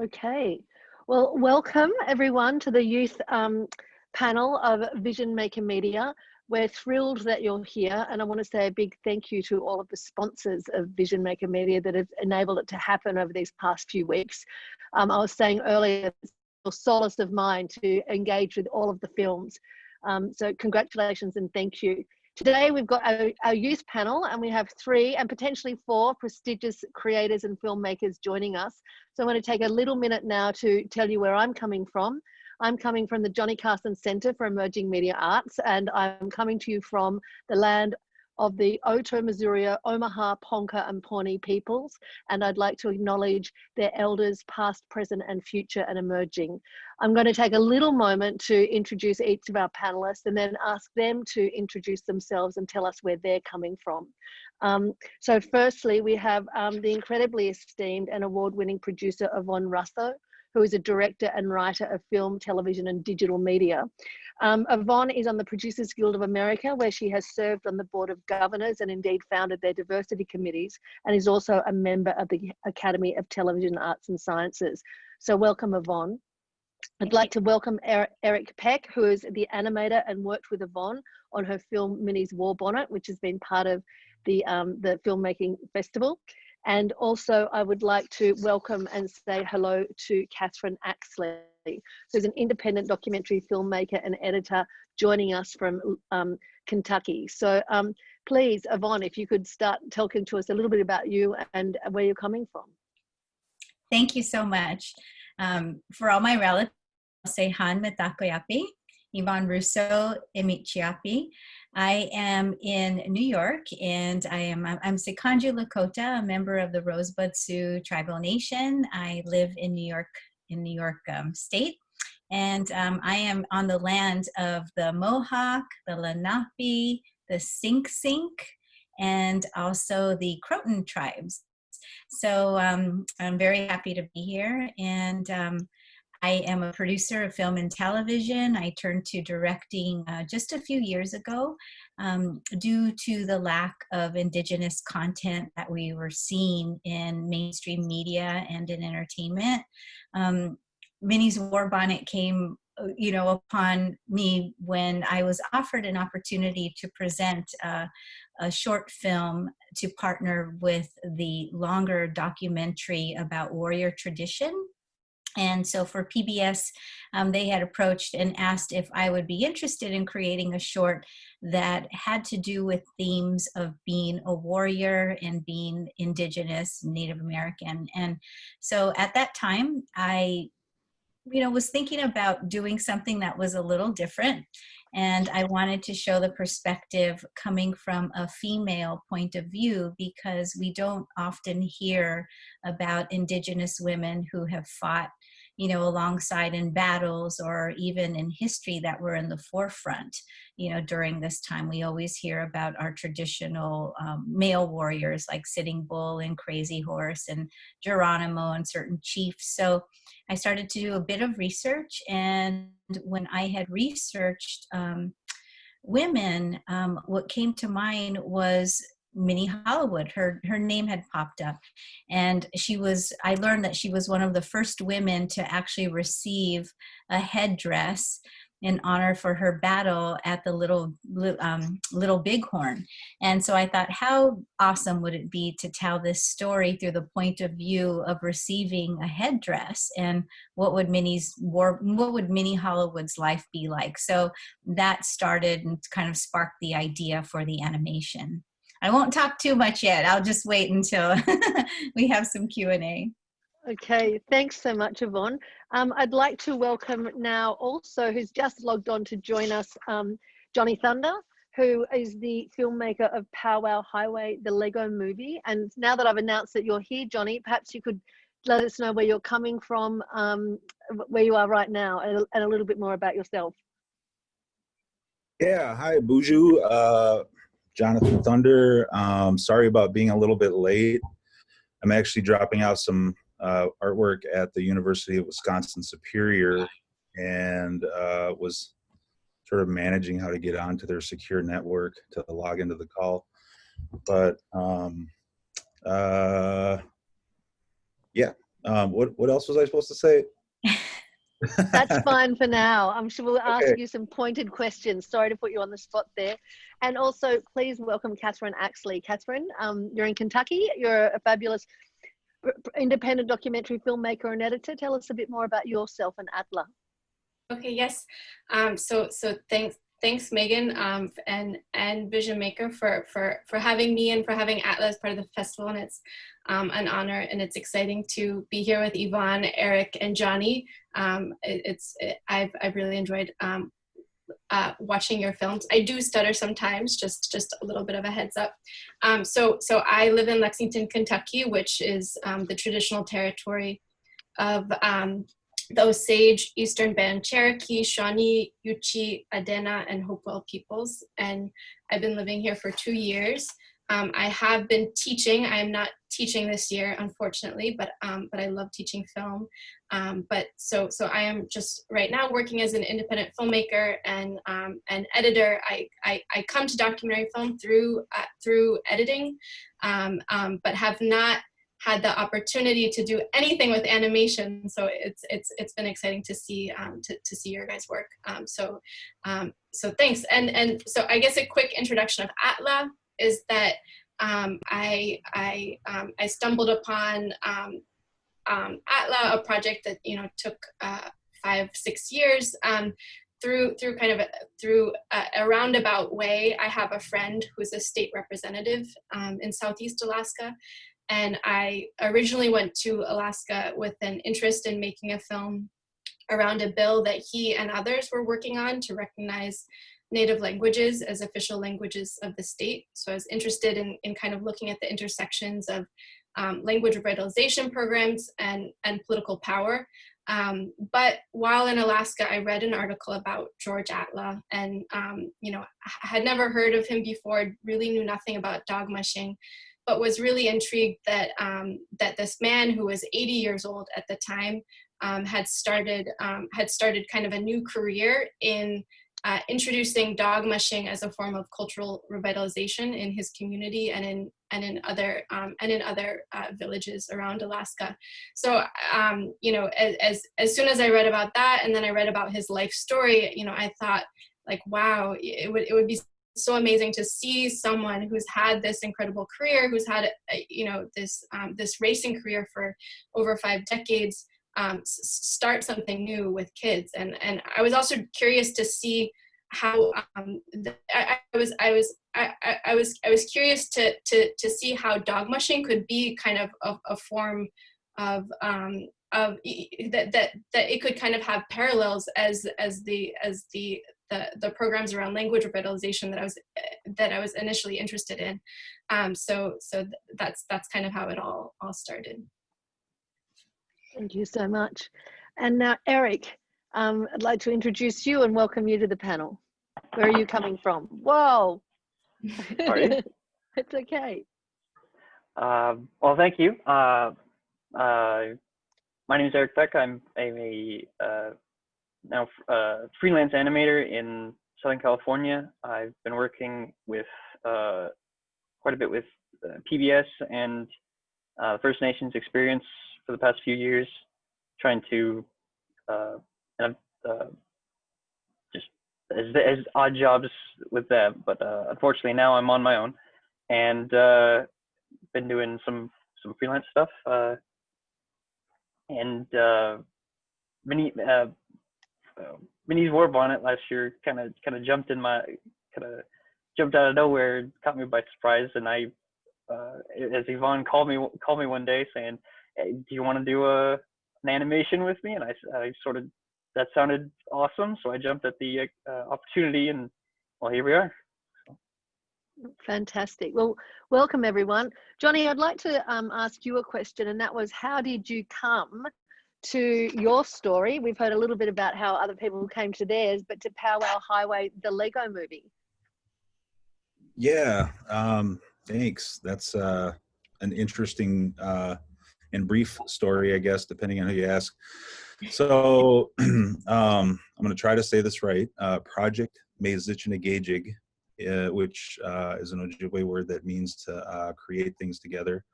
Okay. Well, welcome everyone to the youth panel of Vision Maker Media. We're thrilled that you're here, and I want to say a big thank you to all of the sponsors of Vision Maker Media that have enabled it to happen over these past few weeks. I was saying earlier, it's a solace of mine to engage with all of the films. So congratulations and thank you. Today we've got our youth panel, and we have 3 and potentially 4 prestigious creators and filmmakers joining us. So I'm going to take a little minute now to tell you where I'm coming from. I'm coming from the Johnny Carson Centre for Emerging Media Arts, and I'm coming to you from the land of the Oto, Missouri, Omaha, Ponca and Pawnee peoples. And I'd like to acknowledge their elders, past, present and future and emerging. I'm going to take a little moment to introduce each of our panelists and then ask them to introduce themselves and tell us where they're coming from. So firstly, we have the incredibly esteemed and award-winning producer Yvonne Russo, who is a director and writer of film, television and digital media. Yvonne is on the Producers Guild of America, where she has served on the board of governors and indeed founded their diversity committees, and is also a member of the Academy of Television Arts and Sciences. So welcome, Yvonne. I'd like to welcome Eric Peck, who is the animator and worked with Yvonne on her film Minnie's War Bonnet, which has been part of the filmmaking festival. And also I would like to welcome and say hello to Catherine Axley, who's an independent documentary filmmaker and editor joining us from Kentucky. So please, Yvonne, if you could start talking to us a little bit about you and where you're coming from. Thank you so much. For all my relatives, I'll say Han Metakoyapi, Yvonne Russo, Emichiapi. I am in New York, and I'm Sikanju Lakota, a member of the Rosebud Sioux Tribal Nation. I live in New York State, and I am on the land of the Mohawk, the Lenape, the Sink Sink, and also the Croton tribes. So I'm very happy to be here, and I am a producer of film and television. I turned to directing just a few years ago due to the lack of Indigenous content that we were seeing in mainstream media and in entertainment. Minnie's War Bonnet came upon me when I was offered an opportunity to present a short film to partner with the longer documentary about warrior tradition. And so for PBS, they had approached and asked if I would be interested in creating a short that had to do with themes of being a warrior and being Indigenous, Native American. And so at that time, I was thinking about doing something that was a little different. And I wanted to show the perspective coming from a female point of view, because we don't often hear about Indigenous women who have fought, alongside in battles or even in history that were in the forefront. During this time, we always hear about our traditional male warriors like Sitting Bull and Crazy Horse and Geronimo and certain chiefs. So I started to do a bit of research, and when I had researched women, what came to mind was Minnie Hollywood. Her name had popped up, and I learned that she was one of the first women to actually receive a headdress in honor for her battle at the Little Bighorn. And so I thought, how awesome would it be to tell this story through the point of view of receiving a headdress, and what would Minnie Hollywood's life be like? So that started and kind of sparked the idea for the animation. I won't talk too much yet. I'll just wait until we have some Q&A. Okay, thanks so much, Yvonne. I'd like to welcome now also, who's just logged on to join us, Johnny Thunder, who is the filmmaker of Powwow Highway, the Lego movie. And now that I've announced that you're here, Johnny, perhaps you could let us know where you're coming from, where you are right now, and a little bit more about yourself. Yeah, hi, Buju. Jonathan Thunder. Sorry about being a little bit late. I'm actually dropping out some artwork at the University of Wisconsin-Superior, and was sort of managing how to get onto their secure network to log into the call. But yeah, What else was I supposed to say? That's fine for now. I'm sure we'll ask Okay. you some pointed questions. Sorry to put you on the spot there. And also, please welcome Catherine Axley. Catherine, you're in Kentucky. You're a fabulous independent documentary filmmaker and editor. Tell us a bit more about yourself and Atla. Okay, yes. So thanks Megan, and Vision Maker for having me and for having Atla as part of the festival. And it's an honor, and it's exciting to be here with Yvonne, Eric, and Johnny. I've really enjoyed watching your films. I do stutter sometimes, just a little bit of a heads up. So I live in Lexington, Kentucky, which is the traditional territory of the Osage, Eastern Band Cherokee, Shawnee, Yuchi, Adena, and Hopewell peoples. And I've been living here for 2 years. I have been teaching. I am not teaching this year, unfortunately, but I love teaching film. But so I am just right now working as an independent filmmaker and editor. I come to documentary film through editing, but have not had the opportunity to do anything with animation. So it's been exciting to see to see your guys' work. So thanks. And so I guess a quick introduction of Atla is that I stumbled upon Atla, a project that took 5-6 years. Through a roundabout way. I have a friend who's a state representative in Southeast Alaska. And I originally went to Alaska with an interest in making a film around a bill that he and others were working on to recognize Native languages as official languages of the state. So I was interested in kind of looking at the intersections of language revitalization programs and political power. But while in Alaska, I read an article about George Atla, and I had never heard of him before, really knew nothing about dog mushing, but was really intrigued that that this man who was 80 years old at the time had started kind of a new career in introducing dog mushing as a form of cultural revitalization in his community and in other villages around Alaska. So as soon as I read about that, and then I read about his life story, I thought, like, wow, it would be so amazing to see someone who's had this incredible career, who's had this racing career for over 5 decades, start something new with kids. And I was also curious to see how I was curious to see how dog mushing could be kind of a form of that it could kind of have parallels as the programs around language revitalization that I was initially interested in. So that's kind of how it all started. Thank you so much. And now, Eric, I'd like to introduce you and welcome you to the panel. Where are you coming from? Whoa. Sorry. It's okay. Well, thank you. My name is Eric Beck. I'm a now freelance animator in Southern California. I've been working with quite a bit with PBS and First Nations experience for the past few years, trying to just as odd jobs with them. But unfortunately now I'm on my own, and been doing some freelance stuff. And Minnie's War Bonnet last year kind of jumped out of nowhere, caught me by surprise, and I, as Yvonne called me one day saying, hey, do you want to do an animation with me? And I sort of, that sounded awesome, so I jumped at the opportunity, and well, here we are. Fantastic. Well, welcome everyone. Johnny, I'd like to ask you a question, and that was, how did you come to your story? We've heard a little bit about how other people came to theirs, but to Powwow Highway, the Lego movie. Yeah, thanks. That's an interesting and brief story, I guess, depending on who you ask. So I'm going to try to say this right. Project Mezichinagajig, which is an Ojibwe word that means to create things together.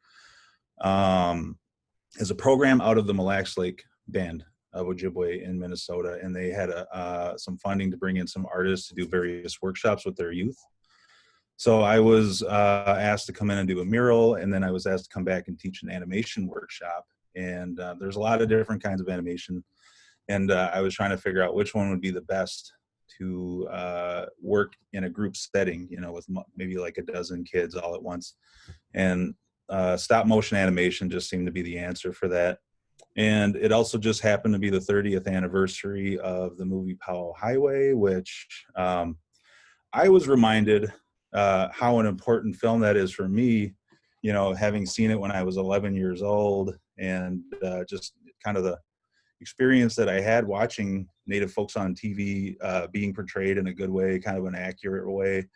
is a program out of the Mille Lacs Lake Band of Ojibwe in Minnesota, and they had some funding to bring in some artists to do various workshops with their youth. So I was asked to come in and do a mural, and then I was asked to come back and teach an animation workshop. And there's a lot of different kinds of animation, and I was trying to figure out which one would be the best to work in a group setting, you know, with maybe like a dozen kids all at once. And stop motion animation just seemed to be the answer for that. And it also just happened to be the 30th anniversary of the movie Powell Highway, which I was reminded how an important film that is for me, you know, having seen it when I was 11 years old, and just kind of the experience that I had watching Native folks on TV being portrayed in a good way, kind of an accurate way.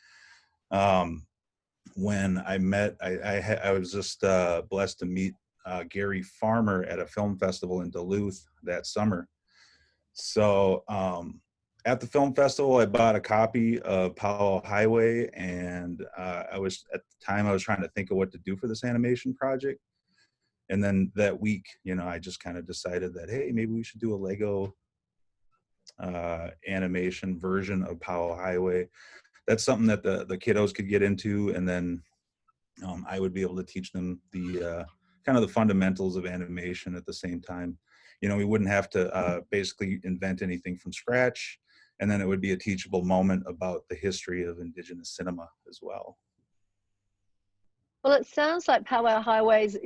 When I met, I was just blessed to meet Gary Farmer at a film festival in Duluth that summer. So at the film festival, I bought a copy of Powell Highway, and I was, at the time, I was trying to think of what to do for this animation project. And then that week, you know, I just kind of decided that, hey, maybe we should do a Lego animation version of Powell Highway. That's something that the kiddos could get into, and then I would be able to teach them the kind of the fundamentals of animation at the same time. You know, we wouldn't have to basically invent anything from scratch, and then it would be a teachable moment about the history of Indigenous cinema as well. Well, it sounds like Powwow Highways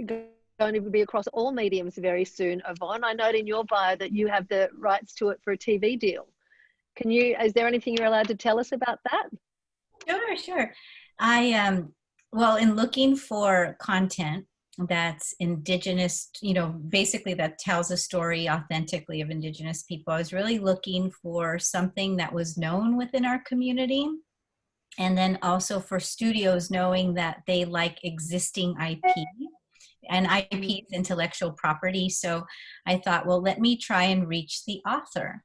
going to be across all mediums very soon, Yvonne. I note in your bio that you have the rights to it for a TV deal. Is there anything you're allowed to tell us about that? Sure. Well, in looking for content that's Indigenous, you know, basically that tells a story authentically of Indigenous people, I was really looking for something that was known within our community. And then also for studios knowing that they like existing IP. And IP is intellectual property. So I thought, well, let me try and reach the author.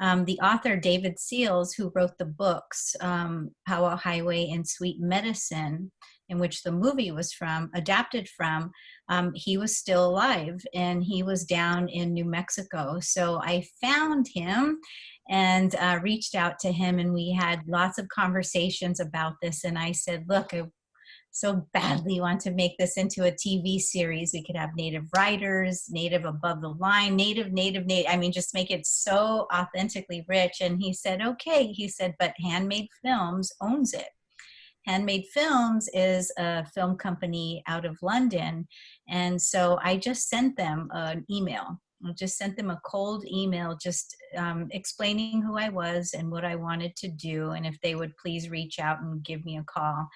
The author, David Seals, who wrote the books, Powwow Highway and Sweet Medicine, in which the movie was adapted from, he was still alive, and he was down in New Mexico. So I found him and reached out to him, and we had lots of conversations about this. And I said, look, I so badly want to make this into a TV series. We could have Native writers, Native above the line, Native. I mean, just make it so authentically rich. And he said, okay. He said, but Handmade Films owns it. Handmade Films is a film company out of London. And so I just sent them an email. I just sent them a cold email, just explaining who I was and what I wanted to do, and if they would please reach out and give me a call.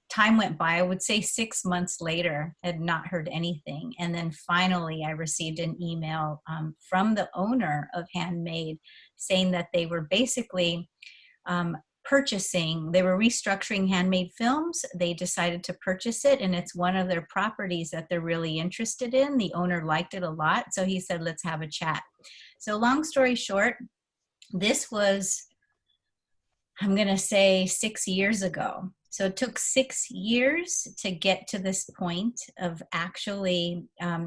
Time went by, I would say 6 months later, had not heard anything. And then finally I received an email from the owner of Handmade saying that they were basically they were restructuring Handmade Films. They decided to purchase it, and it's one of their properties that they're really interested in. The owner liked it a lot, so he said, let's have a chat. So long story short, this was, I'm going to say 6 years ago. So it took 6 years to get to this point of actually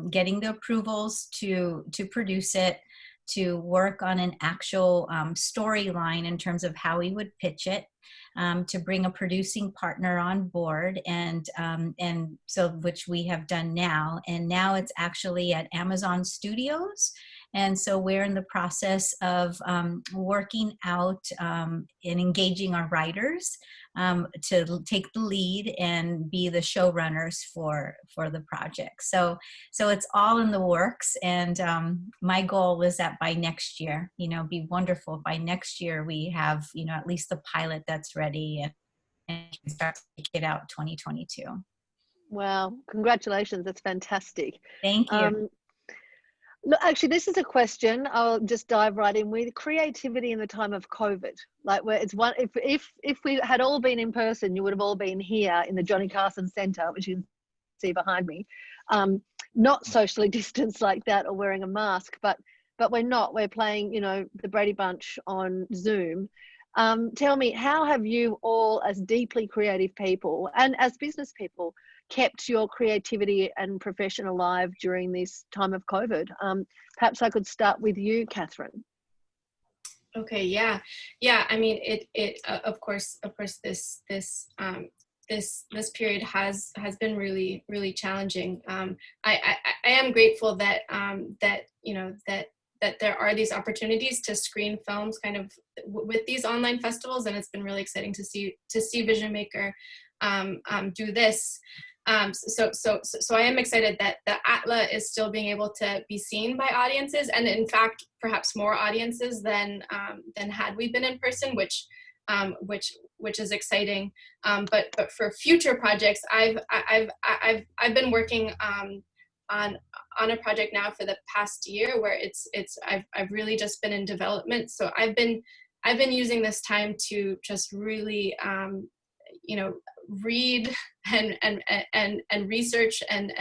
getting the approvals to produce it, to work on an actual storyline in terms of how we would pitch it, to bring a producing partner on board, and so which we have done now. And now it's actually at Amazon Studios. And so we're in the process of working out and engaging our writers to take the lead and be the showrunners for the project. So it's all in the works. And my goal is that by next year, you know, be wonderful. By next year, we have, you know, at least the pilot that's ready, and can start to take it out 2022. Wow, congratulations. That's fantastic. Thank you. Look, actually, this is a question. I'll just dive right in with creativity in the time of COVID. Like, where it's one, if we had all been in person, you would have all been here in the Johnny Carson Centre, which you can see behind me, not socially distanced like that or wearing a mask, but we're not. We're playing, you know, the Brady Bunch on Zoom. Tell me, how have you all, as deeply creative people and as business people, kept your creativity and profession alive during this time of COVID. Perhaps I could start with you, Catherine. Okay, yeah. I mean, of course, this period has been really challenging. I am grateful that that there are these opportunities to screen films kind of with these online festivals, and it's been really exciting to see Vision Maker do this. So I am excited that the ATLA is still being able to be seen by audiences, and in fact, perhaps more audiences than had we been in person, which is exciting. But for future projects, I've been working on a project now for the past year where I've really just been in development. So I've been using this time to just really read and research and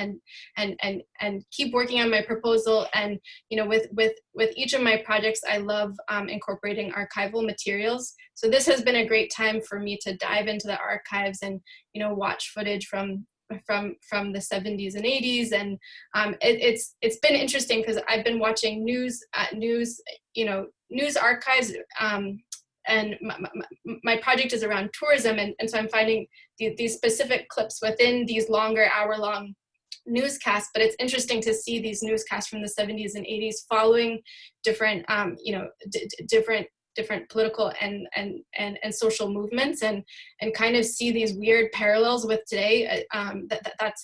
keep working on my proposal. And with each of my projects, I love incorporating archival materials. So this has been a great time for me to dive into the archives and watch footage from the 70s and 80s, and it's been interesting because I've been watching news archives, and my project is around tourism, and so I'm finding these specific clips within these longer hour-long newscasts. But it's interesting to see these newscasts from the 70s and 80s following different different political and social movements, and kind of see these weird parallels with today. That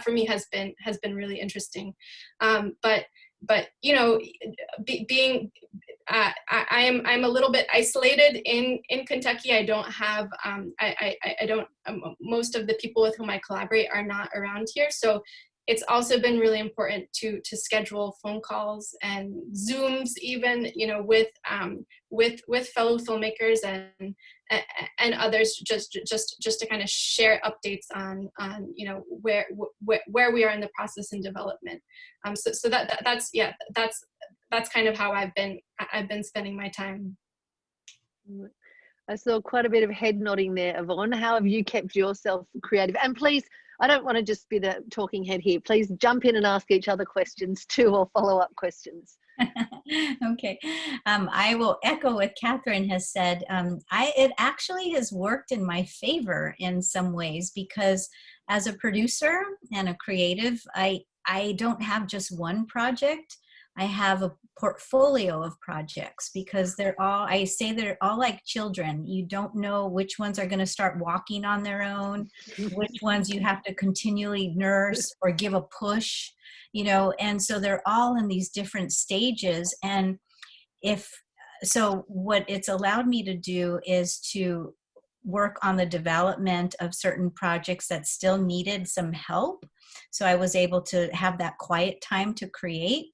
for me has been really interesting. But being I'm a little bit isolated in Kentucky. I don't have I don't most of the people with whom I collaborate are not around here, so it's also been really important to schedule phone calls and Zooms, even with fellow filmmakers and others, just to kind of share updates on where we are in the process and development. So that's kind of how I've been spending my time. I saw quite a bit of head nodding there, Yvonne. How have you kept yourself creative? And please, I don't want to just be the talking head here. Please jump in and ask each other questions too, or follow-up questions. Okay. I will echo what Catherine has said. It actually has worked in my favor in some ways, because as a producer and a creative, I don't have just one project. I have a portfolio of projects, because they're all like children. You don't know which ones are going to start walking on their own, which ones you have to continually nurse or give a push, and so they're all in these different stages. And what it's allowed me to do is to work on the development of certain projects that still needed some help. So I was able to have that quiet time to create.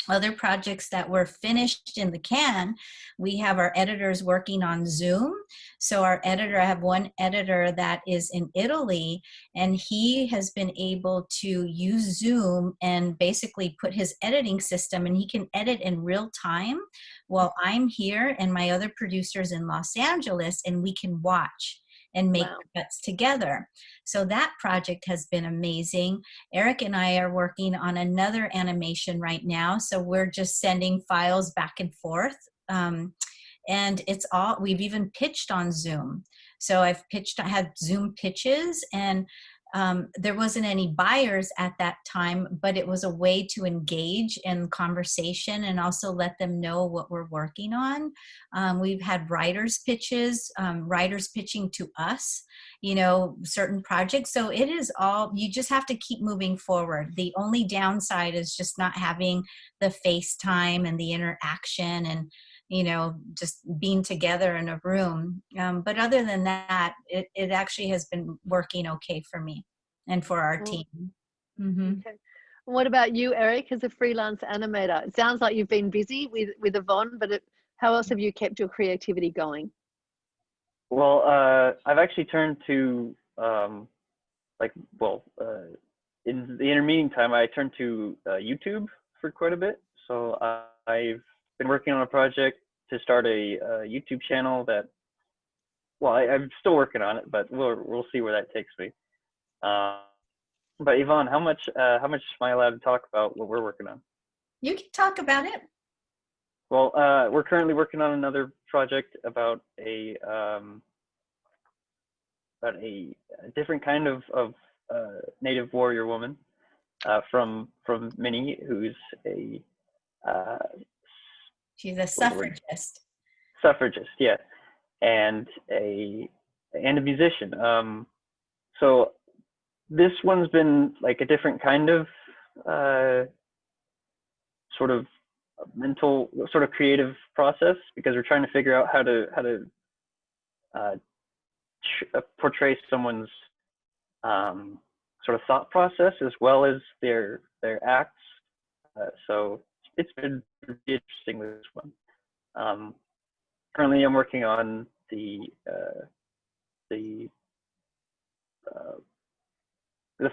Other projects that were finished in the can, we have our editors working on Zoom. So I have one editor that is in Italy, and he has been able to use Zoom and basically put his editing system, and he can edit in real time while I'm here and my other producers in Los Angeles, and we can watch and make cuts together. So that project has been amazing. Eric and I are working on another animation right now. So we're just sending files back and forth. And we've even pitched on Zoom. So I had Zoom pitches, and there wasn't any buyers at that time, but it was a way to engage in conversation and also let them know what we're working on. We've had writers pitches, writers pitching to us, certain projects. So it is all, you just have to keep moving forward. The only downside is just not having the FaceTime and the interaction and just being together in a room. But other than that, it actually has been working okay for me and for our team. Mm-hmm. Okay. What about you, Eric, as a freelance animator? It sounds like you've been busy with Yvonne, but how else have you kept your creativity going? Well, I've actually turned to, in the intermeeting time, I turned to YouTube for quite a bit. So I've been working on a project to start a YouTube channel that well, I'm still working on it, but we'll see where that takes me. But Yvonne, how much am I allowed to talk about what we're working on? You can talk about it. Well, we're currently working on another project about a different kind of Native warrior woman from Minnie, who's a She's a suffragist. Suffragist, yeah, and a musician. So this one's been like a different kind of sort of mental, sort of creative process, because we're trying to figure out how to portray someone's sort of thought process as well as their acts. So it's been really interesting with this one. Currently, I'm working on the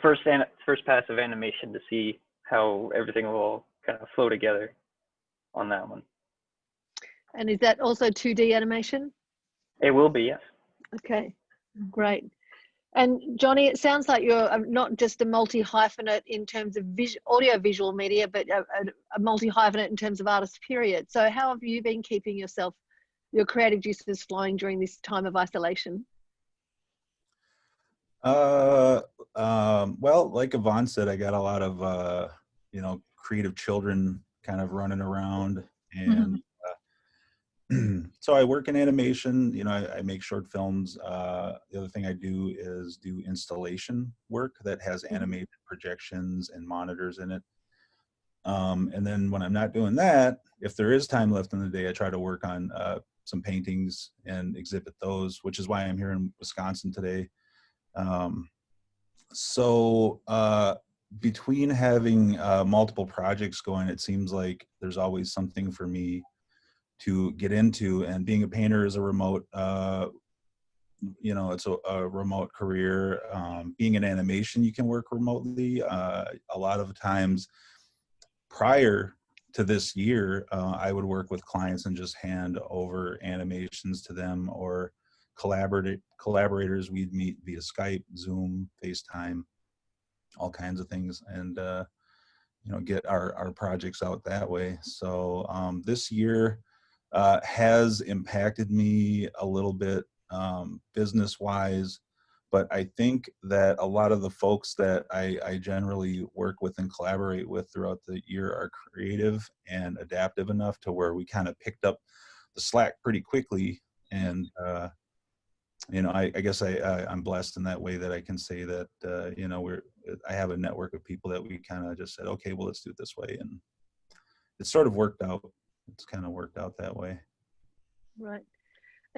first pass of animation to see how everything will kind of flow together on that one. And is that also 2D animation? It will be, yes. Okay, great. And Johnny, it sounds like you're not just a multi-hyphenate in terms of audio-visual media, but a multi-hyphenate in terms of artist period. So how have you been keeping your creative juices flowing during this time of isolation? Well, like Yvonne said, I got a lot of, creative children kind of running around, and so I work in animation. I make short films. The other thing I do is do installation work that has animated projections and monitors in it. And then when I'm not doing that, if there is time left in the day, I try to work on some paintings and exhibit those, which is why I'm here in Wisconsin today. So between having multiple projects going, it seems like there's always something for me to get into, and being a painter is a remote, it's a remote career. Being in animation, you can work remotely. A lot of times prior to this year, I would work with clients and just hand over animations to them, or collaborators we'd meet via Skype, Zoom, FaceTime, all kinds of things, and get our projects out that way. So this year has impacted me a little bit business-wise, but I think that a lot of the folks that I generally work with and collaborate with throughout the year are creative and adaptive enough to where we kind of picked up the slack pretty quickly. And I guess I'm blessed in that way that I can say that I have a network of people that we kind of just said, okay, well, let's do it this way, and it sort of worked out. It's kind of worked out that way. Right.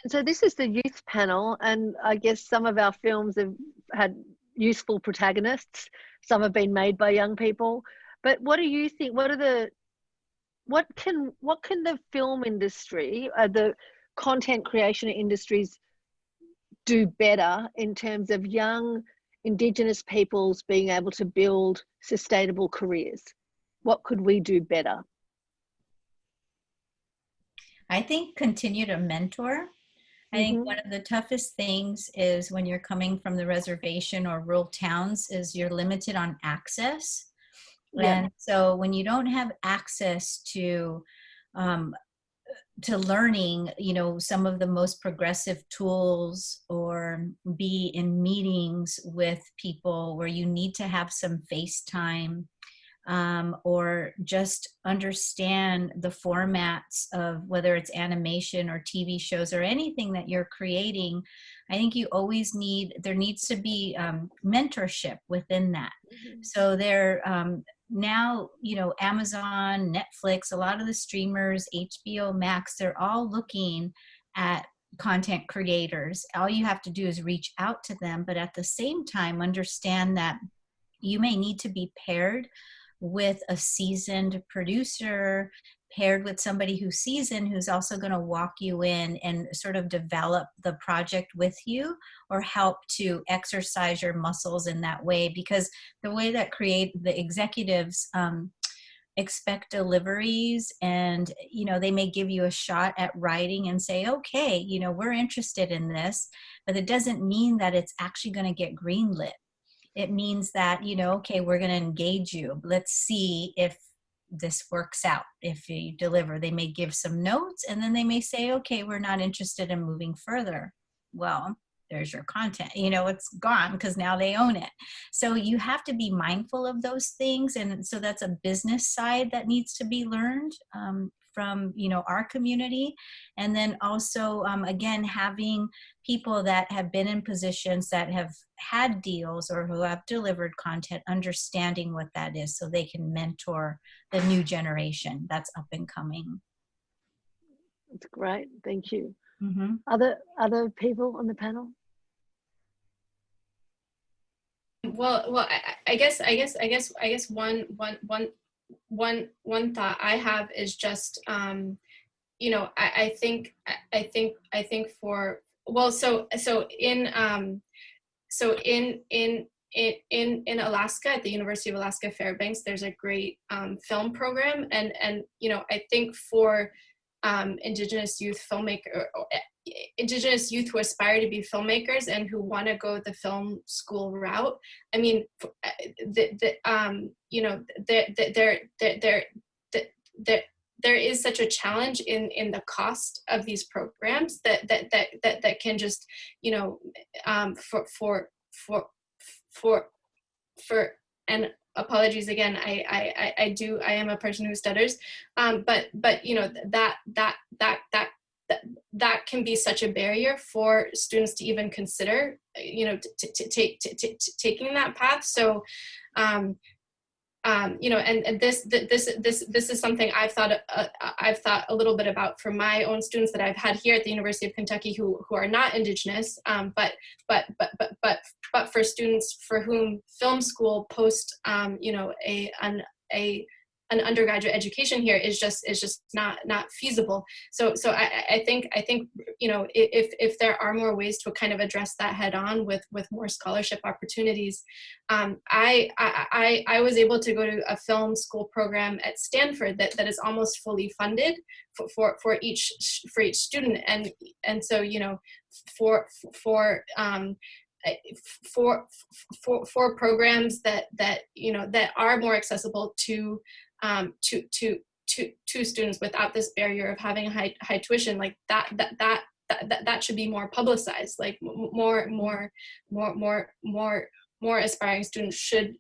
And so this is the youth panel, and I guess some of our films have had useful protagonists. Some have been made by young people. But what do you think? What can the film industry, the content creation industries do better in terms of young Indigenous peoples being able to build sustainable careers? What could we do better? I think continue to mentor. I think one of the toughest things is when you're coming from the reservation or rural towns is you're limited on access. Yeah. And so when you don't have access to learning, some of the most progressive tools, or be in meetings with people where you need to have some face time, or just understand the formats of whether it's animation or TV shows or anything that you're creating. I think there needs to be mentorship within that. So there, now, Amazon, Netflix, a lot of the streamers, HBO Max, they're all looking at content creators. All you have to do is reach out to them, but at the same time, understand that you may need to be paired with a seasoned producer, paired with somebody who's seasoned, who's also going to walk you in and sort of develop the project with you, or help to exercise your muscles in that way. Because the way that the executives expect deliveries, and they may give you a shot at writing and say, okay, we're interested in this, but it doesn't mean that it's actually going to get greenlit. It means that, okay, we're going to engage you. Let's see if this works out. If you deliver, they may give some notes, and then they may say, okay, we're not interested in moving further. Well, there's your content, it's gone because now they own it. So you have to be mindful of those things. And so that's a business side that needs to be learned from, our community. And then also, again, having people that have been in positions that have had deals or who have delivered content, understanding what that is so they can mentor the new generation that's up and coming. That's great. Thank you. Mm-hmm. Other people on the panel? Well, I guess one thought I have is just, I think for, well, so in Alaska, at the University of Alaska Fairbanks, there's a great film program, and I think for Indigenous youth Indigenous youth who aspire to be filmmakers and who want to go the film school route, I mean, there is such a challenge in the cost of these programs that can just, for and apologies again, I am a person who stutters, but that can be such a barrier for students to even consider, taking that path. So, and this is something I've thought a little bit about for my own students that I've had here at the University of Kentucky who are not Indigenous, but for students for whom film school post an undergraduate education here is just not feasible. So I think if there are more ways to kind of address that head on with more scholarship opportunities. I was able to go to a film school program at Stanford that is almost fully funded for each student, and so for programs that are more accessible to students without this barrier of having high tuition, like that should be more publicized. Like more aspiring students should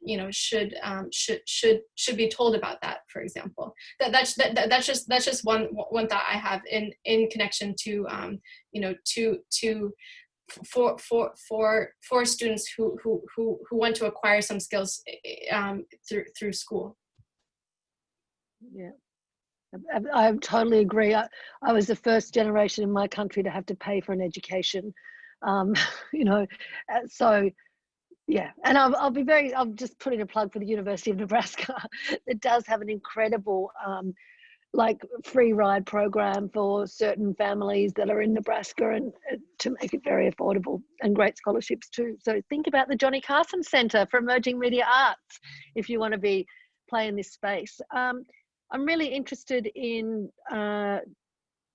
be told about that. For example, that's just one thought I have in connection to for students who want to acquire some skills through school. Yeah, I totally agree. I was the first generation in my country to have to pay for an education, so yeah. And I'll just put in a plug for the University of Nebraska. It does have an incredible free ride program for certain families that are in Nebraska, and to make it very affordable, and great scholarships too. So think about the Johnny Carson Center for Emerging Media Arts if you want to be playing this space. I'm really interested in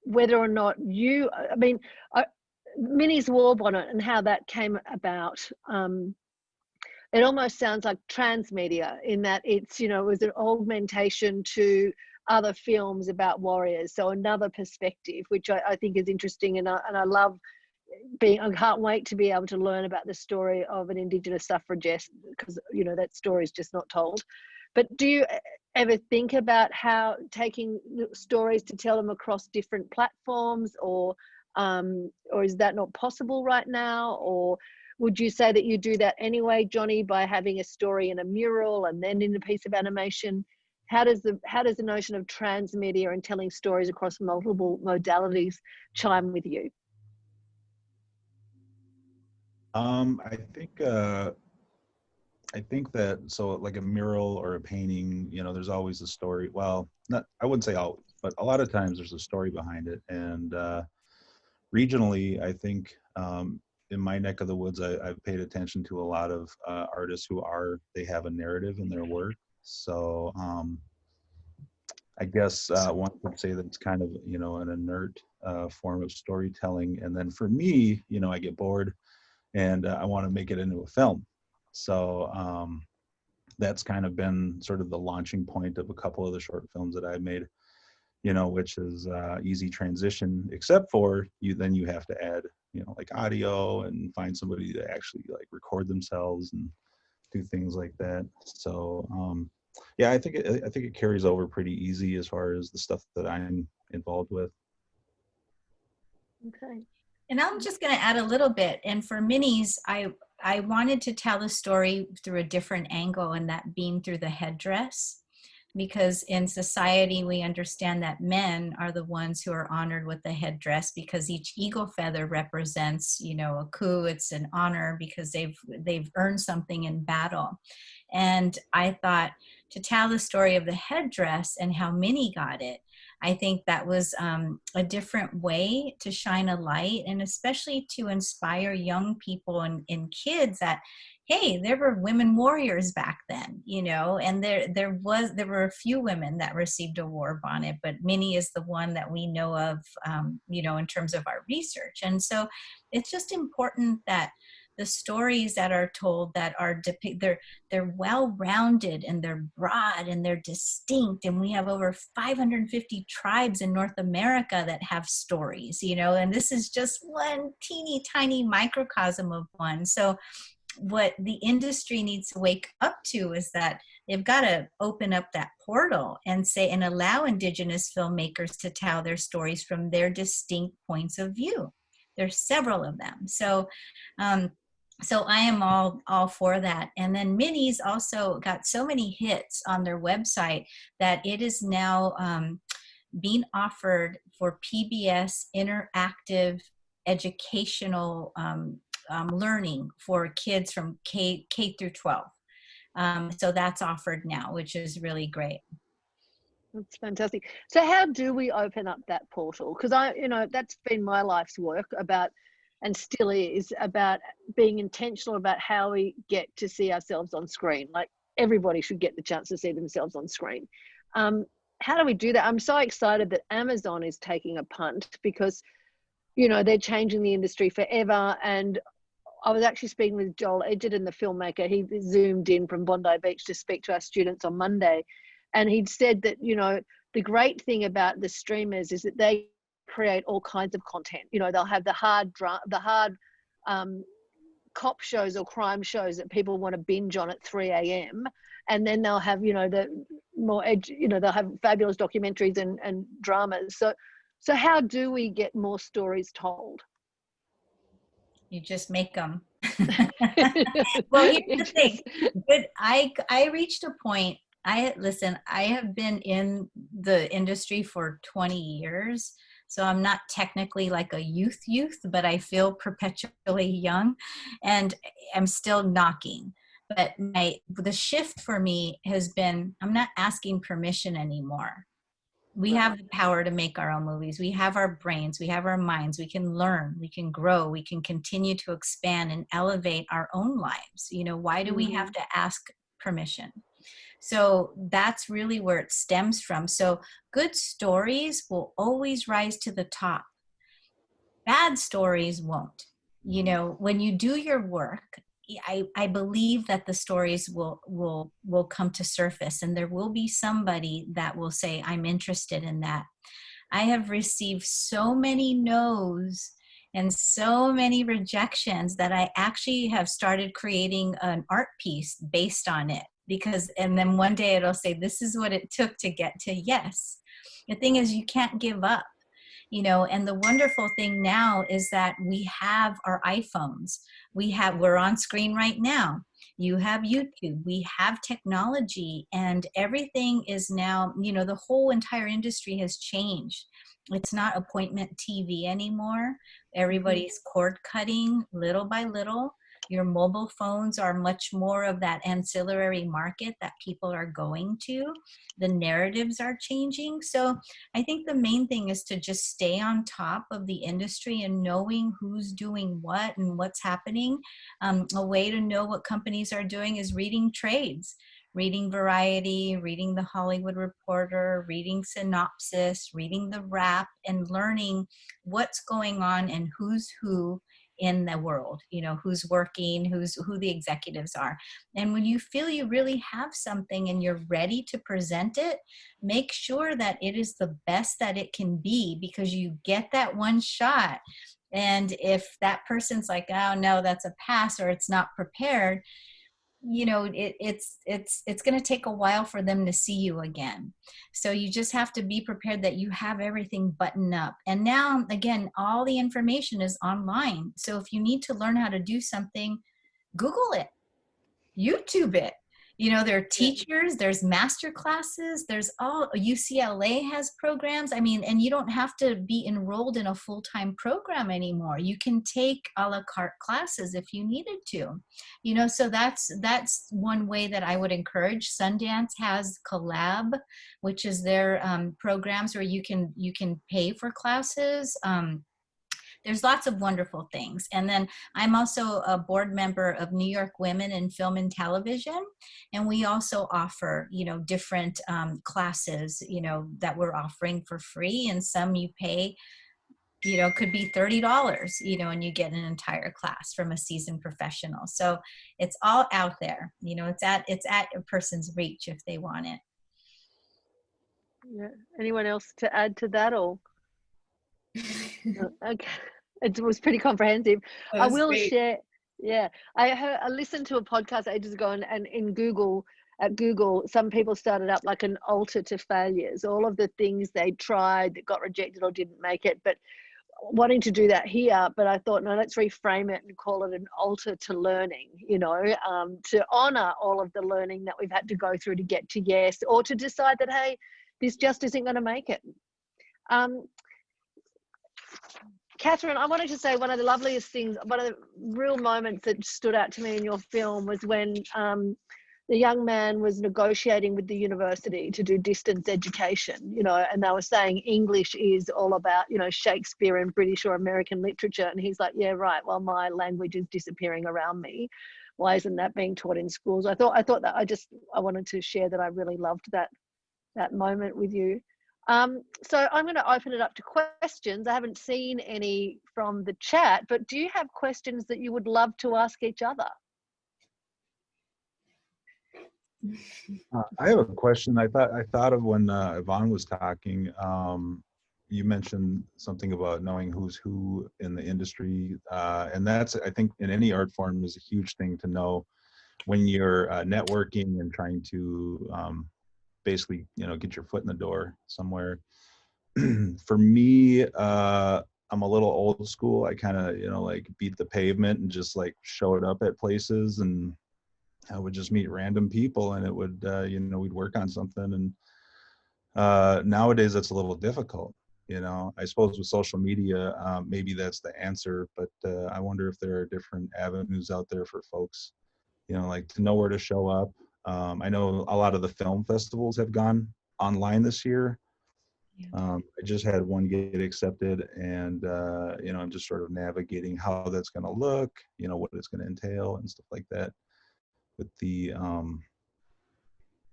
whether or not Minnie's War Bonnet and how that came about. It almost sounds like transmedia in that it's, it was an augmentation to other films about warriors. So another perspective, which I think is interesting, and I love I can't wait to be able to learn about the story of an Indigenous suffragette, because that story is just not told. But do you ever think about how taking stories to tell them across different platforms, or is that not possible right now? Or would you say that you do that anyway, Johnny, by having a story in a mural and then in a piece of animation? How does the notion of transmedia and telling stories across multiple modalities chime with you? I think that, so like a mural or a painting, there's always a story. Well, I wouldn't say always, but a lot of times there's a story behind it. And regionally, I think in my neck of the woods, I've paid attention to a lot of artists they have a narrative in their work. So I guess one could say that it's kind of, you know, an inert form of storytelling. And then for me, you know, I get bored and I want to make it into a film. So that's kind of been sort of the launching point of a couple of the short films that I made, you know, which is easy transition, except for then you have to add, you know, like audio and find somebody to actually like record themselves and do things like that. So yeah, I think it carries over pretty easy as far as the stuff that I'm involved with. Okay. And I'm just going to add a little bit. And for minis, I wanted to tell the story through a different angle, and that being through the headdress. Because in society, we understand that men are the ones who are honored with the headdress, because each eagle feather represents, you know, a coup. It's an honor because they've earned something in battle. And I thought, to tell the story of the headdress and how Minnie got it, I think that was a different way to shine a light, and especially to inspire young people and kids that, hey, there were women warriors back then, you know, and there were a few women that received a war bonnet, but Minnie is the one that we know of, you know, in terms of our research. And so it's just important that the stories that are told that are they're well-rounded and they're broad and they're distinct. And we have over 550 tribes in North America that have stories, you know, and this is just one teeny tiny microcosm of one. So what the industry needs to wake up to is that they've got to open up that portal and say, and allow Indigenous filmmakers to tell their stories from their distinct points of view. There's several of them. So I am all for that. And then Minnie's also got so many hits on their website that it is now being offered for PBS interactive educational learning for kids from K through 12. So that's offered now, which is really great. That's fantastic. So how do we open up that portal? Because you know, that's been my life's work about, and still is, about being intentional about how we get to see ourselves on screen. Like, everybody should get the chance to see themselves on screen. How do we do that? I'm so excited that Amazon is taking a punt, because, you know, they're changing the industry forever. And I was actually speaking with Joel Edgerton, the filmmaker. He zoomed in from Bondi Beach to speak to our students on Monday. And he'd said that, you know, the great thing about the streamers is that they create all kinds of content. You know, they'll have the hard cop shows or crime shows that people want to binge on at 3 a.m. And then they'll have, you know, the more you know, they'll have fabulous documentaries and dramas. So how do we get more stories told? You just make them. Well, here's the thing. But I reached a point. I have been in the industry for 20 years. So I'm not technically like a youth, but I feel perpetually young, and I'm still knocking. But the shift for me has been, I'm not asking permission anymore. We have the power to make our own movies. We have our brains, we have our minds, we can learn, we can grow, we can continue to expand and elevate our own lives. You know, why do we have to ask permission? So that's really where it stems from. So good stories will always rise to the top. Bad stories won't. You know, when you do your work, I believe that the stories will come to surface, and there will be somebody that will say, I'm interested in that. I have received so many no's and so many rejections that I actually have started creating an art piece based on it. And then one day it'll say, this is what it took to get to yes. The thing is, you can't give up, you know, and the wonderful thing now is that we have our iPhones. We're on screen right now. You have YouTube, we have technology, and everything is now, you know, the whole entire industry has changed. It's not appointment TV anymore. Everybody's cord cutting little by little. Your mobile phones are much more of that ancillary market that people are going to. The narratives are changing. So I think the main thing is to just stay on top of the industry and knowing who's doing what and what's happening. A way to know what companies are doing is reading trades. reading Variety, reading The Hollywood Reporter, reading Synopsis, reading The Wrap, and learning what's going on and who's who in the world, you know, who's working, who the executives are. And when you feel you really have something and you're ready to present it, make sure that it is the best that it can be, because you get that one shot. And if that person's like, oh no, that's a pass, or it's not prepared, you know, it's going to take a while for them to see you again. So you just have to be prepared that you have everything buttoned up. And now, again, all the information is online. So if you need to learn how to do something, Google it, YouTube it. You know, there are teachers, there's master classes, there's all, UCLA has programs. I mean, and you don't have to be enrolled in a full-time program anymore. You can take a la carte classes if you needed to, you know, so that's one way that I would encourage. Sundance has Collab, which is their programs where you can pay for classes. There's lots of wonderful things. And then I'm also a board member of New York Women in Film and Television. And we also offer, you know, different classes, you know, that we're offering for free. And some you pay, you know, could be $30, you know, and you get an entire class from a seasoned professional. So it's all out there, you know, it's at a person's reach if they want it. Yeah. Anyone else to add to that, or? No, okay. It was pretty comprehensive. I will great. share. Yeah, I listened to a podcast ages ago, and in Google, at Google, some people started up like an altar to failures, all of the things they tried that got rejected or didn't make it, but wanting to do that here. But I thought, no, let's reframe it and call it an altar to learning, you know, to honor all of the learning that we've had to go through to get to yes, or to decide that, hey, this just isn't going to make it. Catherine, I wanted to say one of the loveliest things, one of the real moments that stood out to me in your film was when the young man was negotiating with the university to do distance education, you know, and they were saying English is all about, you know, Shakespeare and British or American literature. And he's like, yeah, right, well, my language is disappearing around me. Why isn't that being taught in schools? I thought that I wanted to share that I really loved that moment with you. So I'm going to open it up to questions. I haven't seen any from the chat, but do you have questions that you would love to ask each other? I have a question. I thought of when Yvonne was talking. You mentioned something about knowing who's who in the industry, and that's, I think, in any art form is a huge thing to know when you're networking and trying to basically, you know, get your foot in the door somewhere. For me, I'm a little old school. I kind of, you know, like beat the pavement and just like showed up at places, and I would just meet random people, and it would, you know, we'd work on something. And nowadays that's a little difficult, you know. I suppose with social media, maybe that's the answer, but I wonder if there are different avenues out there for folks, you know, like to know where to show up. I know a lot of the film festivals have gone online this year. I just had one get accepted, and you know, I'm just sort of navigating how that's going to look, you know, what it's going to entail and stuff like that. With the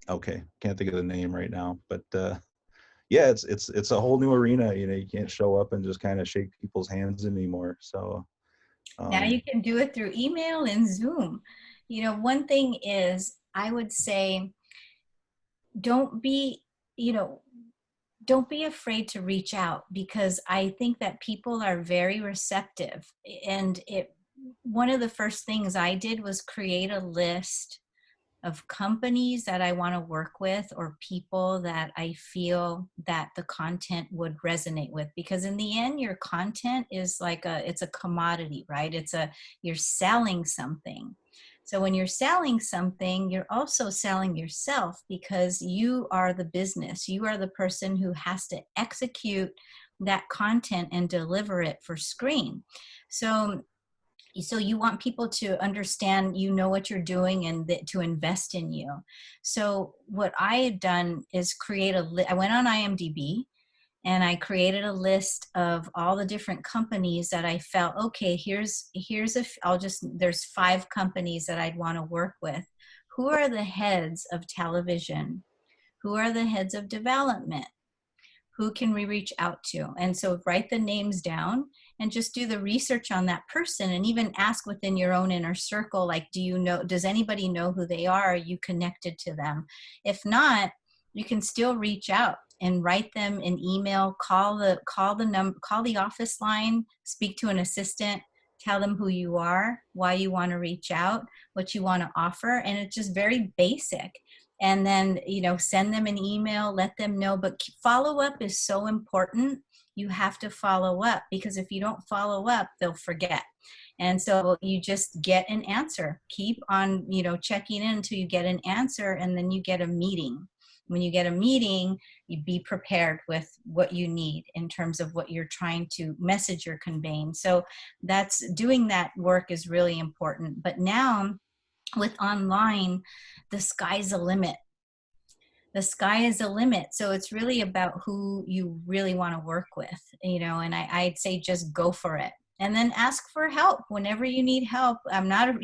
okay, can't think of the name right now, but yeah, it's a whole new arena. You know, you can't show up and just kind of shake people's hands anymore. So now you can do it through email and Zoom. You know, one thing is, I would say, don't be afraid to reach out, because I think that people are very receptive. And one of the first things I did was create a list of companies that I want to work with, or people that I feel that the content would resonate with. Because in the end, your content is like it's a commodity, right? You're selling something. So when you're selling something, you're also selling yourself, because you are the business. You are the person who has to execute that content and deliver it for screen. So you want people to understand, you know what you're doing, and to invest in you. So what I had done is I went on IMDb, and I created a list of all the different companies that I felt, okay, there's 5 companies that I'd want to work with, who are the heads of television? Who are the heads of development? Who can we reach out to? And so write the names down and just do the research on that person, and even ask within your own inner circle, like, does anybody know who they are? Are you connected to them? If not, you can still reach out and write them an email, call the office line, speak to an assistant, tell them who you are, why you want to reach out, what you want to offer. And it's just very basic. And then, send them an email, let them know. But follow up is so important. You have to follow up, because if you don't follow up, they'll forget. And so you just get an answer. Keep on, checking in until you get an answer, and then you get a meeting. When you get a meeting, you be prepared with what you need in terms of what you're trying to message you're conveying. So doing that work is really important. But now with online, the sky's the limit. The sky is the limit. So it's really about who you really want to work with, and I'd say just go for it. And then ask for help whenever you need help. I'm not,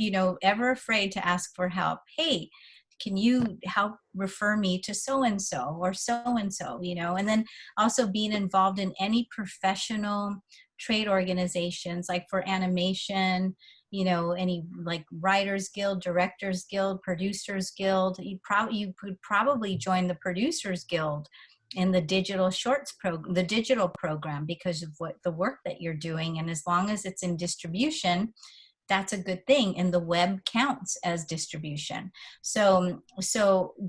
ever afraid to ask for help. Hey, can you help refer me to so-and-so or so-and-so, and then also being involved in any professional trade organizations, like for animation, any like Writers Guild, Directors Guild, Producers Guild. You could probably join the Producers Guild in the digital shorts the digital program, because of what the work that you're doing. And as long as it's in distribution, that's a good thing. And the web counts as distribution. So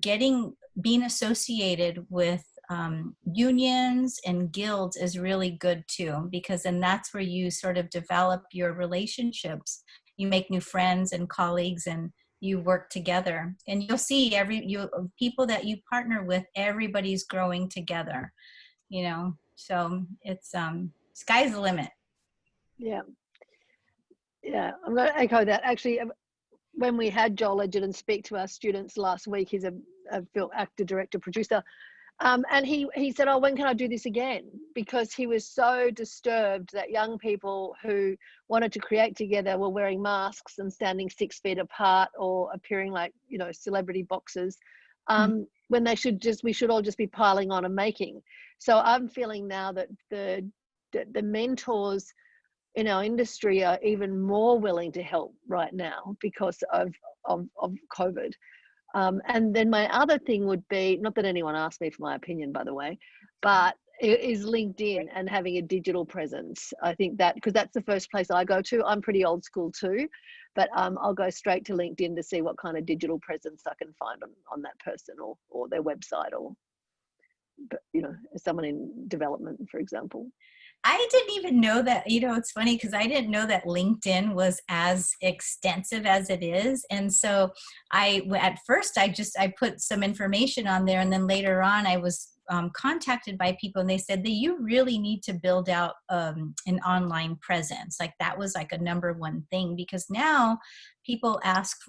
being associated with unions and guilds is really good too, because then that's where you sort of develop your relationships. You make new friends and colleagues, and you work together. And you'll see people that you partner with, everybody's growing together, So it's sky's the limit. Yeah. Yeah, I'm going to echo that. Actually, when we had Joel Edgerton speak to our students last week, he's a film actor, director, producer, and he said, "Oh, when can I do this again?" Because he was so disturbed that young people who wanted to create together were wearing masks and standing 6 feet apart, or appearing like celebrity boxers, when we should all just be piling on and making. So I'm feeling now that the mentors in our industry are even more willing to help right now because of COVID. And then my other thing would be, not that anyone asked me for my opinion, by the way, but is LinkedIn and having a digital presence. I think that, because that's the first place I go to. I'm pretty old school too, but I'll go straight to LinkedIn to see what kind of digital presence I can find on that person, or their website, or someone in development, for example. I didn't even know that, it's funny because I didn't know that LinkedIn was as extensive as it is. And so at first I put some information on there, and then later on I was contacted by people, and they said that you really need to build out an online presence. Like that was like a number one thing, because now people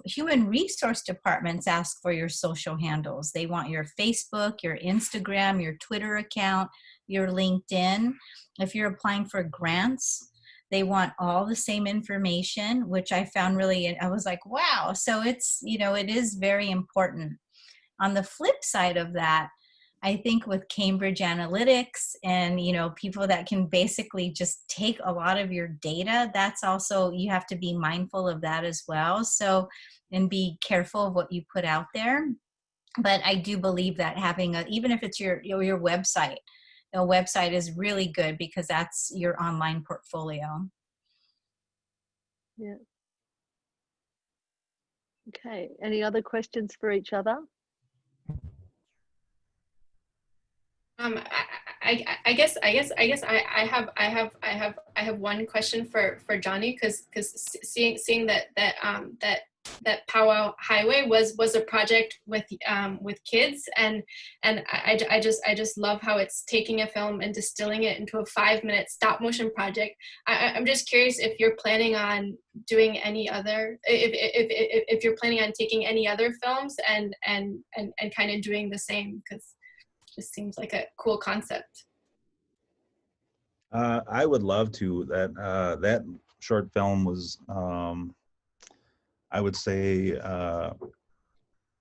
human resource departments ask for your social handles. They want your Facebook, your Instagram, your Twitter account, your LinkedIn. If you're applying for grants, they want all the same information, which I found I was like, wow. So it's, it is very important. On the flip side of that, I think with Cambridge Analytics and, people that can basically just take a lot of your data, that's also, you have to be mindful of that as well. So, and be careful of what you put out there. But I do believe that having even if it's your website, a website is really good, because that's your online portfolio. Yeah. Okay. Any other questions for each other? I guess I have one question for Johnny, because seeing that Powwow Highway was a project with kids, and I just love how it's taking a film and distilling it into a 5-minute stop motion project. I'm just curious if you're planning on doing any other, if you're planning on taking any other films and kind of doing the same, because it just seems like a cool concept. I would love to. That short film was, I would say,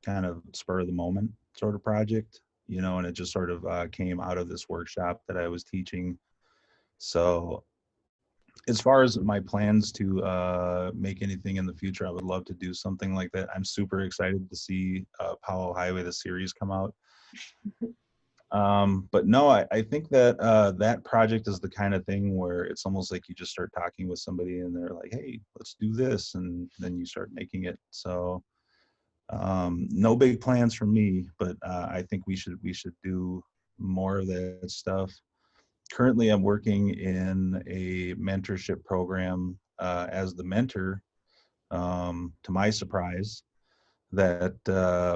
kind of spur of the moment sort of project, you know, and it just sort of came out of this workshop that I was teaching. So as far as my plans to make anything in the future, I would love to do something like that. I'm super excited to see Powell Highway, the series, come out. But no, I think that that project is the kind of thing where it's almost like you just start talking with somebody and they're like, hey, let's do this. And then you start making it. So no big plans for me, but I think we should do more of that stuff. Currently, I'm working in a mentorship program as the mentor, to my surprise, that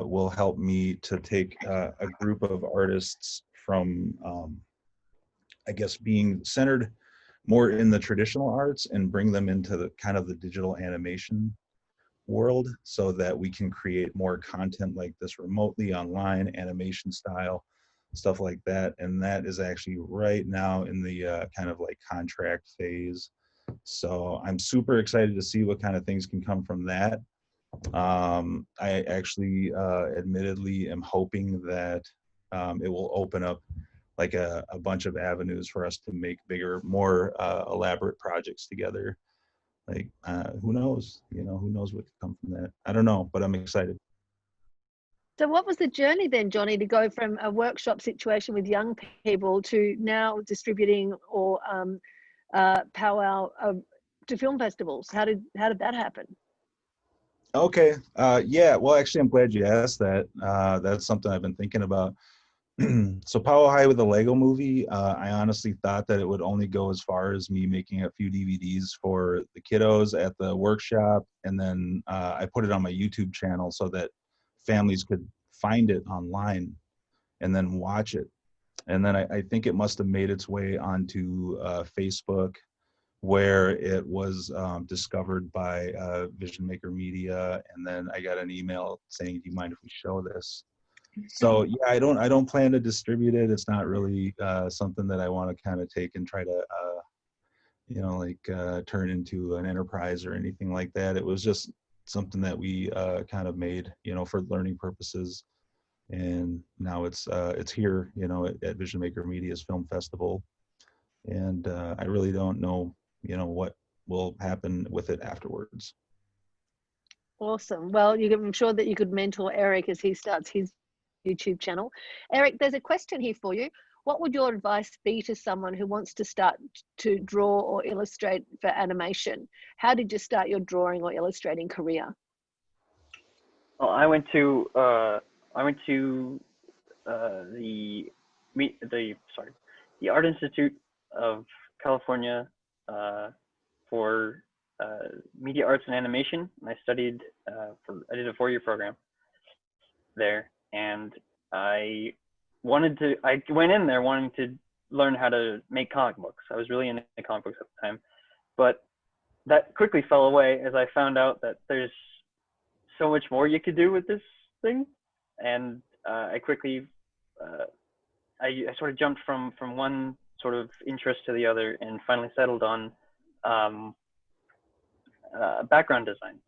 will help me to take a group of artists from, I guess, being centered more in the traditional arts and bring them into the kind of the digital animation world, so that we can create more content like this remotely online, animation style stuff like that. And that is actually right now in the kind of like contract phase. So I'm super excited to see what kind of things can come from that. I actually admittedly am hoping that it will open up like a bunch of avenues for us to make bigger, more elaborate projects together. Like, who knows, you know, who knows what could come from that. I don't know, but I'm excited. So what was the journey then, Johnny, to go from a workshop situation with young people to now distributing or powwow to film festivals? How did that happen? Okay, yeah, well, actually, I'm glad you asked that. That's something I've been thinking about. So Powell High with the Lego movie, I honestly thought that it would only go as far as me making a few DVDs for the kiddos at the workshop, and then I put it on my YouTube channel so that families could find it online and then watch it. And then I think it must have made its way onto Facebook, where it was discovered by Vision Maker Media, and then I got an email saying, "Do you mind if we show this?" So yeah, I don't plan to distribute it. It's not really something that I want to kind of take and try to you know, like turn into an enterprise or anything like that. It was just something that we kind of made, you know, for learning purposes. And now it's here, you know, at Vision Maker Media's Film Festival. And I really don't know, you know, what will happen with it afterwards. Awesome. Well, I'm sure that you could mentor Eric as he starts his YouTube channel. Eric, there's a question here for you. What would your advice be to someone who wants to start to draw or illustrate for animation? How did you start your drawing or illustrating career? Well, I went to the Art Institute of California for media arts and animation, and I studied I did a 4-year program there, and I went in there wanting to learn how to make comic books. I was really into comic books at the time, but that quickly fell away as I found out that there's so much more you could do with this thing. And I quickly I sort of jumped from one sort of interest to the other, and finally settled on background design.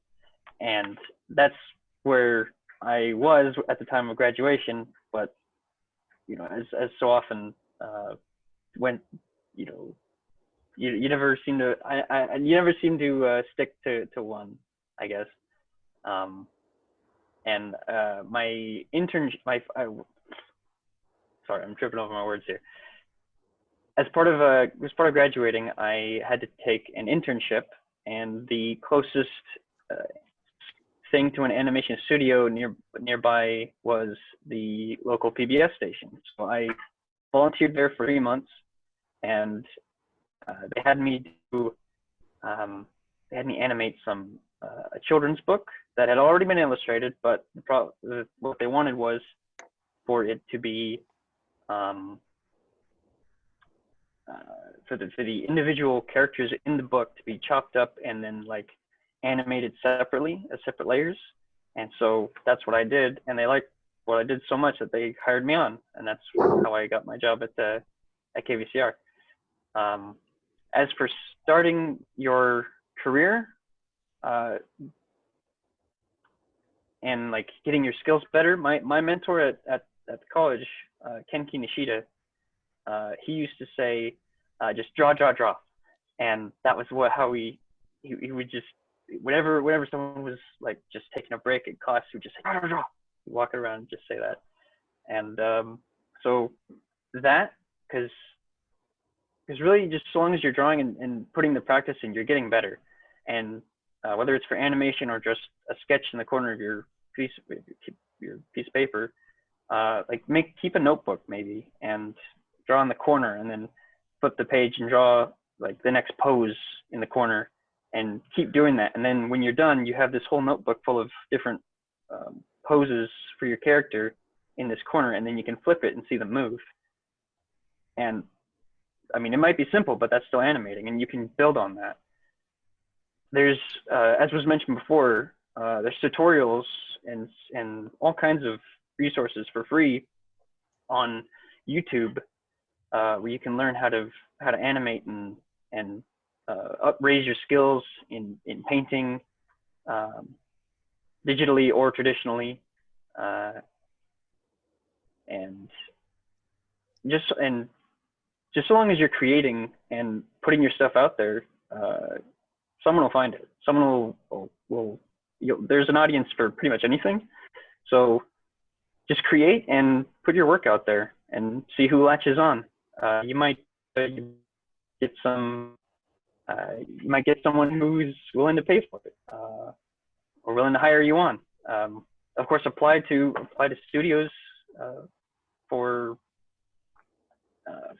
And that's where I was at the time of graduation. But you know, as so often when you know, you never seem to stick to one, I guess. And my internship, sorry, I'm tripping over my words here. As part of graduating, I had to take an internship, and the closest thing to an animation studio nearby was the local PBS station. So I volunteered there for 3 months, and they had me animate a children's book that had already been illustrated, but what they wanted was for it to be for the individual characters in the book to be chopped up and then like animated separately as separate layers. And so that's what I did, and they liked what I did so much that they hired me on, and that's how I got my job at KVCR. As for starting your career, and like getting your skills better. My mentor at college, Kenki Nishida, he used to say, just draw, and that was how he would just, whenever someone was like just taking a break in class, he would just say draw. He'd walk around and just say that, and so that, because really just so long as you're drawing and putting the practice in, you're getting better. And whether it's for animation or just a sketch in the corner of your piece of paper, like keep a notebook maybe and draw in the corner, and then flip the page and draw like the next pose in the corner, and keep doing that. And then when you're done, you have this whole notebook full of different poses for your character in this corner, and then you can flip it and see them move. And I mean, it might be simple, but that's still animating, and you can build on that. There's, as was mentioned before, there's tutorials and all kinds of resources for free on YouTube, where you can learn how to animate and raise your skills in painting, digitally or traditionally, and just so long as you're creating and putting your stuff out there, someone will find it. Someone will there's an audience for pretty much anything. So just create and put your work out there and see who latches on. You might get someone who's willing to pay for it, or willing to hire you on. Of course, apply to studios for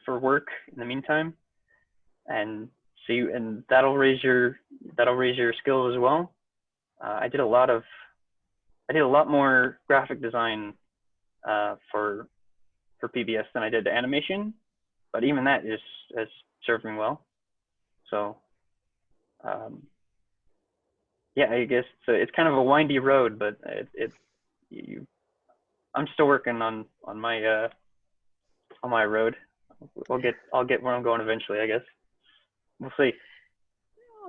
work in the meantime, and that'll raise your skills as well. I did a lot more graphic design for PBS than I did animation, but even that has served me well. So yeah, I guess it's kind of a windy road, but I'm still working on my road. I'll get where I'm going eventually, I guess. We'll see.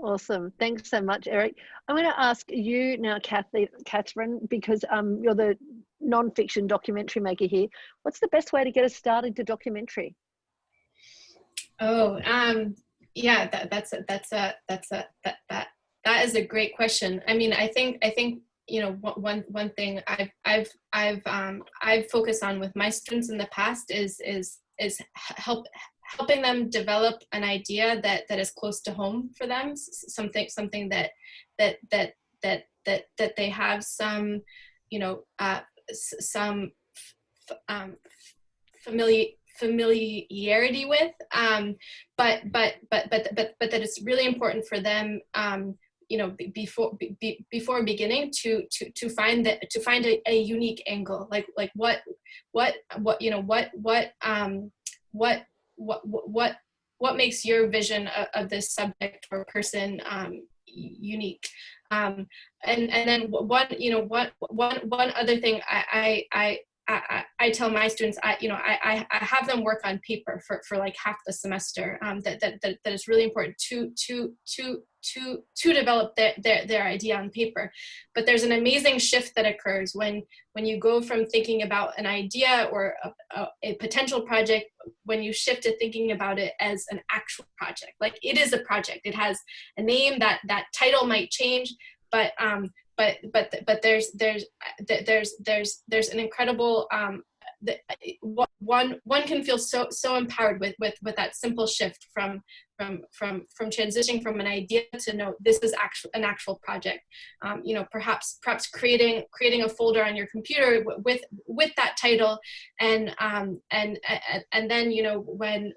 Awesome. Thanks so much, Eric. I'm going to ask you now, Catherine, because you're the non-fiction documentary maker here. What's the best way to get us started to documentary? Oh, yeah, that is a great question. I mean, I think you know, one thing I've focused on with my students in the past is helping them develop an idea that is close to home for them, something that they have some, you know, some familiarity with, but that it's really important for them, you know, before beginning to find a unique angle, like what you know, what makes your vision of this subject or person unique, and then one other thing I tell my students, I have them work on paper for like half the semester, that is really important to develop their idea on paper. But there's an amazing shift that occurs when you go from thinking about an idea or a potential project, when you shift to thinking about it as an actual project. Like, it is a project. It has a name, that title might change, but there's an incredible, one can feel so empowered with that simple shift from transitioning from an idea to know this is an actual project. You know, perhaps creating a folder on your computer with that title, and then, you know, when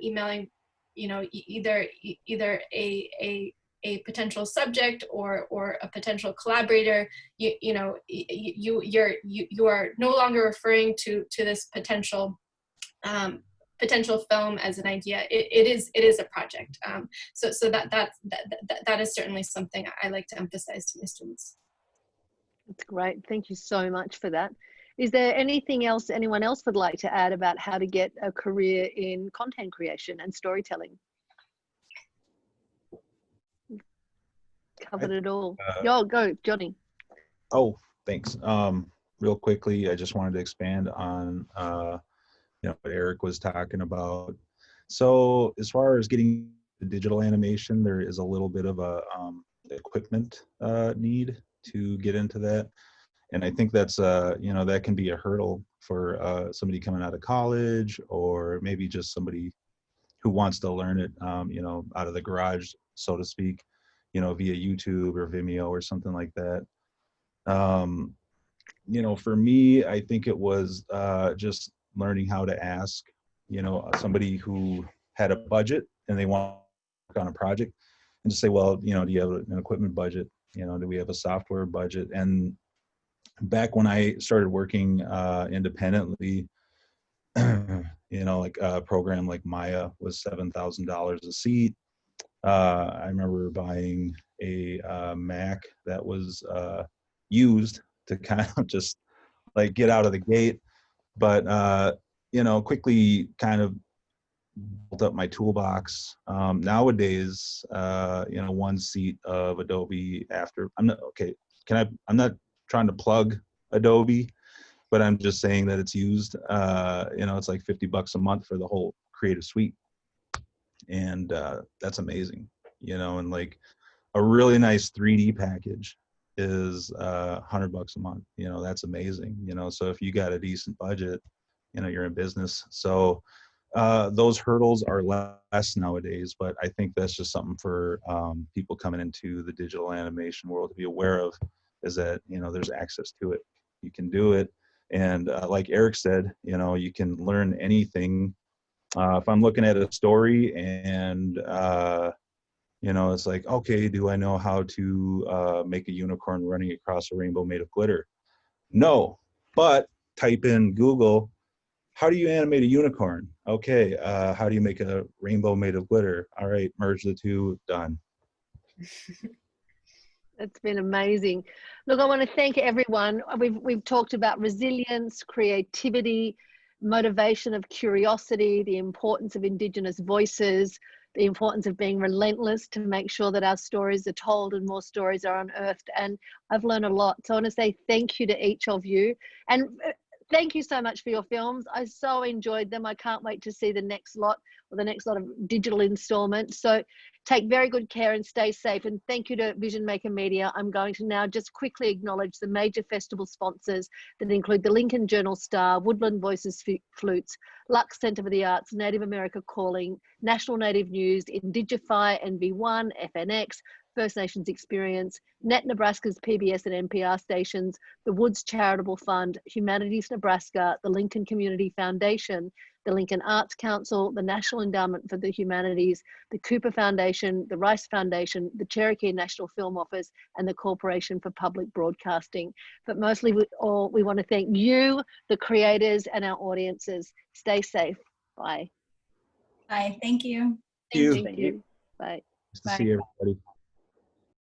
emailing, you know, either a potential subject or a potential collaborator, you are no longer referring to this potential film as an idea. It is a project. So that is certainly something I like to emphasize to my students. That's great. Thank you so much for that. Is there anything else anyone else would like to add about how to get a career in content creation and storytelling? covered it all. uh, Yo, go, Johnny. Oh, thanks. Real quickly, I just wanted to expand on what Eric was talking about. So as far as getting the digital animation, there is a little bit of a equipment need to get into that. And I think that's that can be a hurdle for somebody coming out of college, or maybe just somebody who wants to learn it out of the garage, so to speak, via YouTube or Vimeo or something like that. For me, I think it was just learning how to ask, somebody who had a budget and they want to work on a project, and just say, well, do you have an equipment budget? Do we have a software budget? And back when I started working independently, like a program like Maya was $7,000 a seat. I remember buying a Mac that was used to kind of just like get out of the gate, but quickly kind of built up my toolbox. Nowadays, one seat of Adobe after I'm not trying to plug Adobe, but I'm just saying that it's used. It's like $50 a month for the whole Creative Suite, and that's amazing. And like a really nice 3D package is $100 a month. That's amazing. So if you got a decent budget, you're in business. So those hurdles are less nowadays, but I think that's just something for people coming into the digital animation world to be aware of, is that there's access to it. You can do it, and like Eric said, you can learn anything. If I'm looking at a story and it's like, okay, do I know how to make a unicorn running across a rainbow made of glitter? No, but type in Google, how do you animate a unicorn? Okay, how do you make a rainbow made of glitter? All right, merge the two, done. It's been amazing. Look, I want to thank everyone. We've talked about resilience, creativity, motivation of curiosity, the importance of Indigenous voices, the importance of being relentless to make sure that our stories are told and more stories are unearthed. And I've learned a lot. So I want to say thank you to each of you. And thank you so much for your films. I so enjoyed them. I can't wait to see the next lot, or the next lot of digital installments. So take very good care and stay safe. And thank you to Vision Maker Media. I'm going to now just quickly acknowledge the major festival sponsors that include the Lincoln Journal Star, Woodland Voices Flutes, Lux Centre for the Arts, Native America Calling, National Native News, Indigify, NV1, FNX, First Nations Experience, Net Nebraska's PBS and NPR stations, the Woods Charitable Fund, Humanities Nebraska, the Lincoln Community Foundation, the Lincoln Arts Council, the National Endowment for the Humanities, the Cooper Foundation, the Rice Foundation, the Cherokee National Film Office, and the Corporation for Public Broadcasting. But mostly we want to thank you, the creators, and our audiences. Stay safe. Bye. Bye. Thank you. Thank you. Thank you. Bye. Nice to see everybody.